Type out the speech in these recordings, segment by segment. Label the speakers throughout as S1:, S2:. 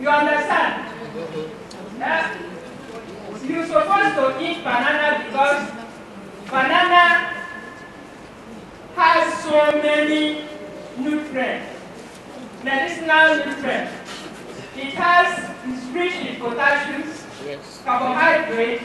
S1: You understand? You're supposed to eat banana because banana has so many nutrients, medicinal nutrients. It's rich in potassium, carbohydrate,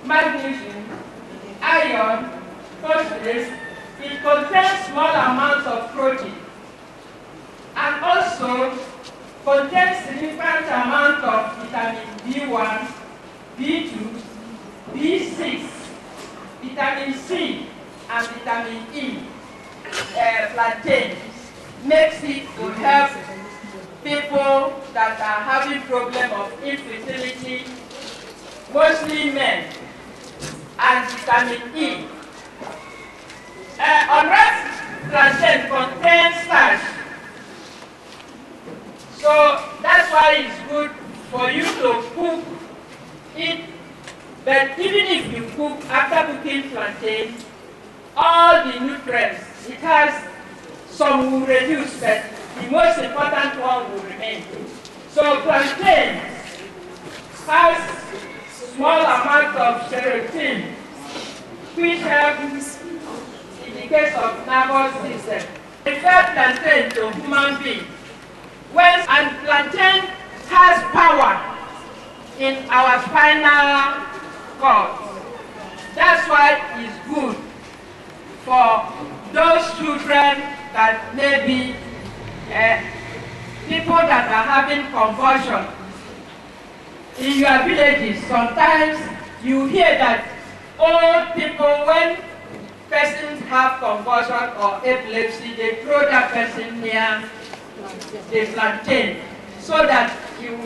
S1: magnesium, iron, phosphorus. It contains small amounts of protein and also contains significant amount of vitamin B1, B2, B6, vitamin C, and vitamin E. Plantain makes it to help people that are having problem of infertility, mostly men, and vitamin E. Unripe plantain contains starch, so that's why it's good for you to cook it. But even if you cook, after cooking plantain, all the nutrients, it has some will reduce, but the most important one will remain. So plantain has small amount of serotonin, which helps in the case of nervous system. Refer plantain to human being. And plantain has power in our spinal cord. That's why it's good for those children that may be people that are having convulsion. In your villages, sometimes you hear that old people, when persons have convulsion or epilepsy, they throw that person near the plantain so that you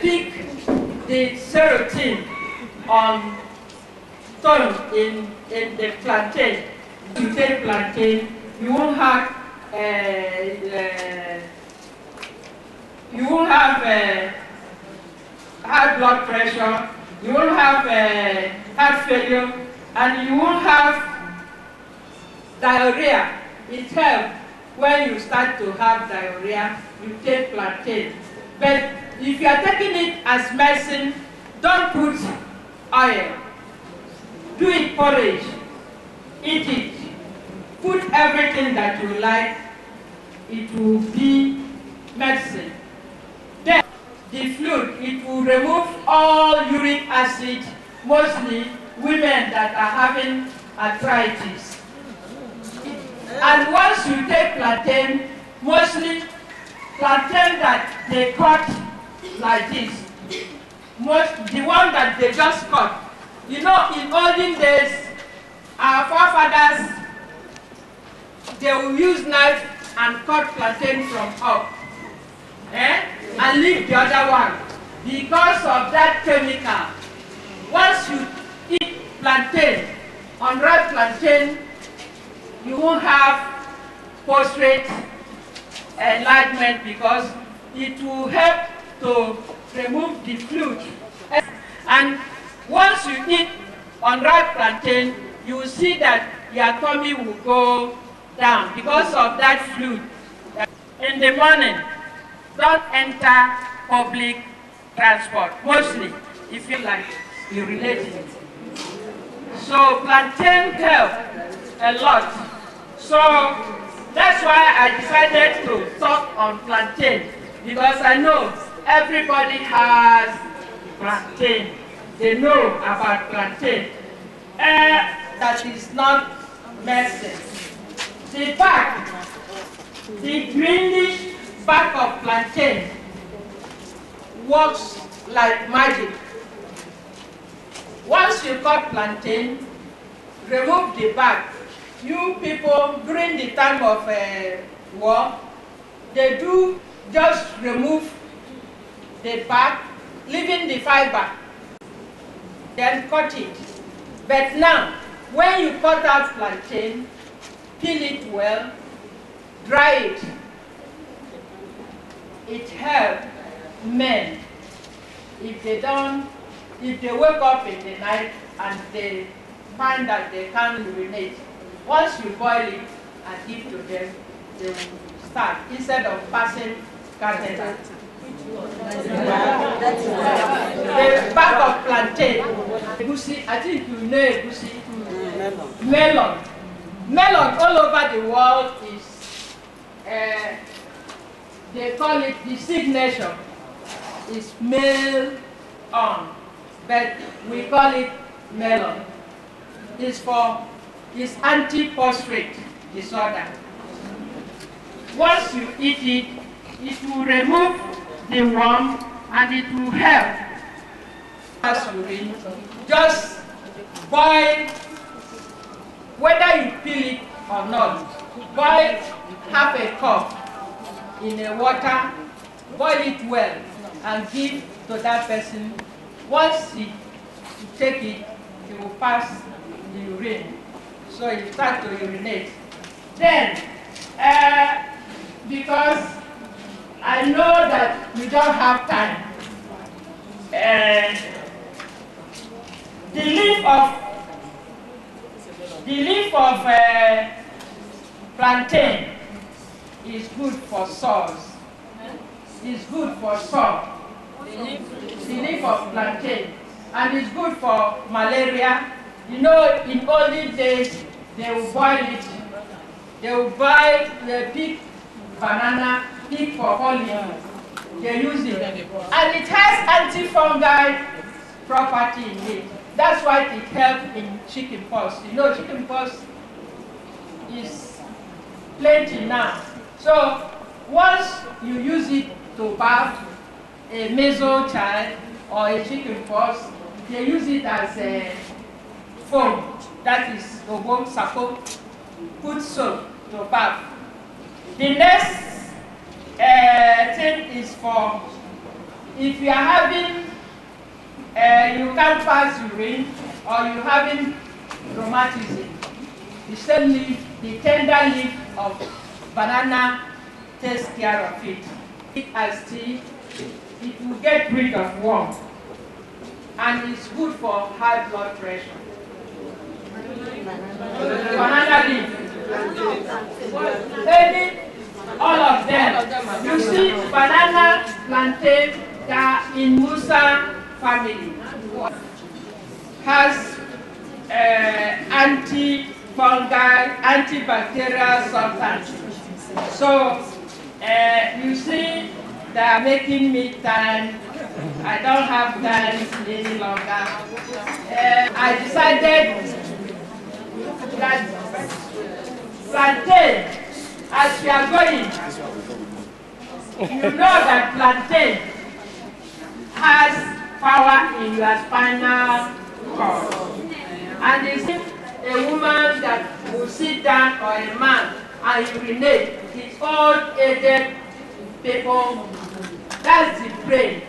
S1: pick the serotonin on tone in the plantain. If you take plantain, you won't have high blood pressure, you won't have heart failure, and you won't have diarrhea. It helps when you start to have diarrhea, you take plantain. But if you are taking it as medicine, don't put oil. Do it porridge. Eat it. Put everything that you like. It will be medicine. Then the fluid, it will remove all uric acid, mostly women that are having arthritis. And once you take plantain, mostly plantain that they cut like this, the one that they just cut. You know, in olden days, our forefathers, they will use knife and cut plantain from up, and leave the other one because of that chemical. Once you eat plantain, unripe plantain, you won't have prostate enlargement because it will help to remove the fluid. And once you eat unripe plantain, you will see that your tummy will go down because of that fluid. In the morning, don't enter public transport, mostly if you like urinating. So plantain helps a lot. So that's why I decided to talk on plantain, because I know everybody has plantain. They know about plantain. That is not medicine. The back, the greenish back of plantain works like magic. Once you cut plantain, remove the back. You people, during the time of war, they do just remove the back, leaving the fiber, then cut it. But now, when you cut out plantain, peel it well, dry it. It helps men if they wake up in the night and they find that they can't urinate. Once you boil it and give to them, they will start, instead of passing catheter. The back of plantain. Egusi, I think you know egusi. Melon. Melon all over the world is, they call it, the signature is male on, but we call it melon. It's anti-prostate disorder. Once you eat it, it will remove the worm and it will help. As urine, just boil, whether you peel it or not, boil half a cup in a water, boil it well, and give to that person. Once you take it, it will pass the urine. So you start to urinate. Then, because I know that we don't have time, the leaf of plantain is good for sores. It's good for sore. The leaf of plantain, and it's good for malaria. You know, in olden days, they will boil it. They will boil the big banana, pick for olive. They use it. And it has antifungal property in it. That's why it helps in chickenpox. You know, chickenpox is plenty now. So once you use it to bath a measles child or a chickenpox, they use it as a foam. That is obo sapo. Put soap to bath. The next thing is for if you are having you can't pass urine or you having rheumatism, the same leaf, the tender leaf of banana takes care of it. It as tea, it will get rid of worm, and it's good for high blood pressure. Banana leaf. All of them. You see, banana, plantain, they are in Musa family. Has antifungal, antibacterial substance. So you see, they are making me time. I don't have time any longer. I decided that plantain, as we are going, you know that plantain has power in your spinal cord. And it's a woman that will sit down or a man and urinate, it's old aged people. That's the brain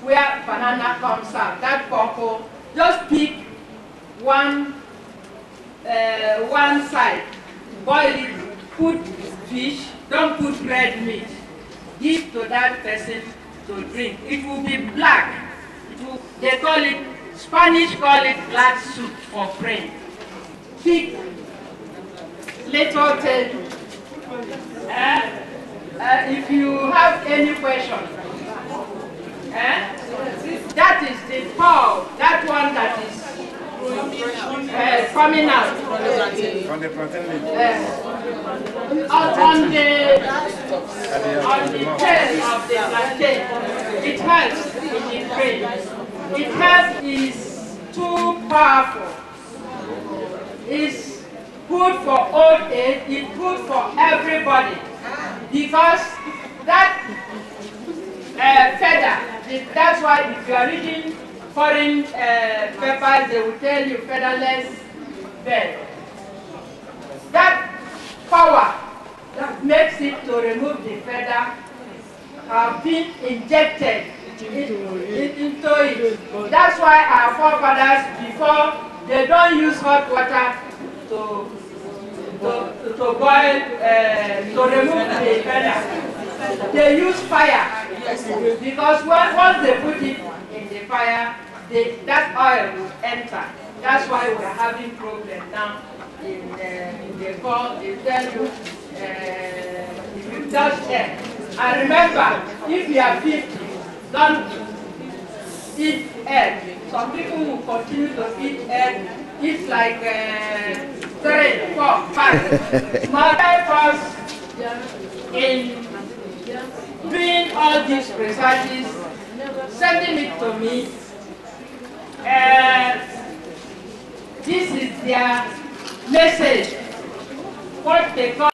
S1: where banana comes out. That purple, just pick one side, boil it, put fish, don't put red meat. Give to that person to drink. It will be black. They call it, Spanish call it black soup for brain. Pick little thing. If you have any question, that is the pearl, that one that is coming out
S2: on the plantain leaf.
S1: On the tail of the plantain. It helps in the brain. It helps, is too powerful. It's good for old age, it's good for everybody. Because that feather, that's why if you are reading foreign papers, they will tell you featherless bed. That power that makes it to remove the feather have been injected into it. That's why our forefathers, before, they don't use hot water to boil, to remove the feather. They use fire, because once they put it in the fire, that oil will enter. That's why we're having problem now in the call. They tell you if you touch them. And remember, if you are 50, don't eat egg. Some people will continue to eat egg. It's like 3, 4, 5. My purpose in doing all these researches, sending it to me, this is their message, what they call